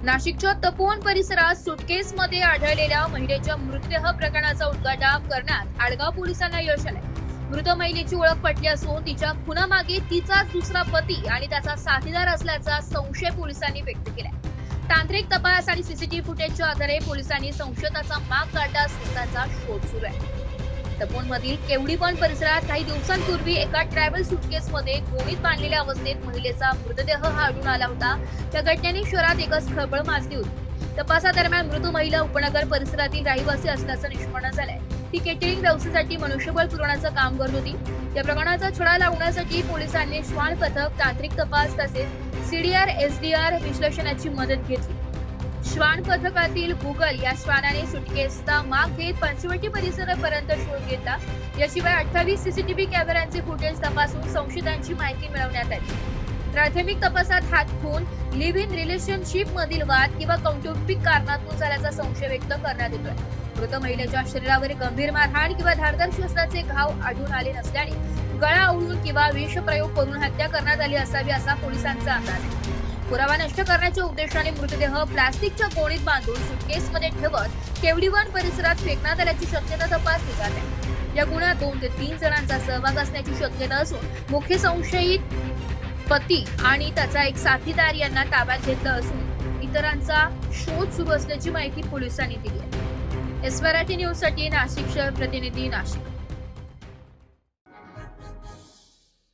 नाशिकच्या तपोवन परिसरात सुटकेसमध्ये आढळलेल्या महिलेच्या मृतदेह प्रकरणाचा उलगडा करण्यात आडगाव पोलिसांना यश आले। मृत महिलेची ओळख पटली असून तिच्या खुनामागे तिचाच दुसरा पती आणि त्याचा साथीदार असल्याचा संशय पोलिसांनी व्यक्त केलाय। तांत्रिक तपास आणि सीसीटीव्ही फुटेजच्या आधारे पोलिसांनी संशयिताचा माग काढला असून त्याचा शोध सुरू आहे। तपोवनमधील केवडीपण परिसरात काही दिवसांपूर्वी एका ट्रॅव्हल सुटकेसमध्ये गोणीत बांधलेल्या अवस्थेत महिलेचा मृतदेह आढळून आला होता। त्या घटनेने शहरात एकच खळबळ माजली होती। तपासादरम्यान मृत महिला उपनगर परिसरातील रहिवासी असल्याचं निष्पन्न झालंय। ती केटरिंग व्यवसायासाठी मनुष्यबळ पुरवण्याचं काम करत होती। या प्रकरणाचा छडा लावण्यासाठी पोलिसांनी श्वान पथक, तांत्रिक तपास तसेच सीडीआर एसडीआर विश्लेषणाची मदत घेतली। श्वान पथकातील गुगल या श्वानाने सुटकेसचा माग घेत पंचवटी परिसरापर्यंत शोध घेतला। याशिवाय 28 सीसीटीव्ही कॅमेऱ्यांचे फुटेज तपासून संशयितांची माहिती मिळवण्यात आली। प्राथमिक तपासात हात खून, लिव्ह इन रिलेशनशिप मधील वाद किंवा कौटुंबिक कारणातून झाल्याचा संशय व्यक्त करण्यात येतोय। मृत महिलेच्या शरीरावर गंभीर मारहाण किंवा धारदार शस्त्राचे घाव आढळून आले नसल्याने गळा ओढून किंवा विषप्रयोग करून हत्या करण्यात आली असावी असा पोलिसांचा अंदाज आहे। पुरावा नष्ट करण्याच्या उद्देशाने मृतदेह प्लास्टिकच्या गोणीत बांधून सुटकेसमध्ये ठेवत केवडीवन परिसरात फेकण्यात आल्याची शक्यता तपासली जात आहे। या गुन्ह्यात 2 ते 3 जणांचा सहभाग असण्याची शक्यता असून मुख्य संशयित पती आणि त्याचा एक साथीदार यांना ताब्यात घेतलं असून इतरांचा शोध सुरू असल्याची माहिती पोलिसांनी दिली आहे। एस मराठी न्यूज साठी नाशिक शहर प्रतिनिधी नाशिक।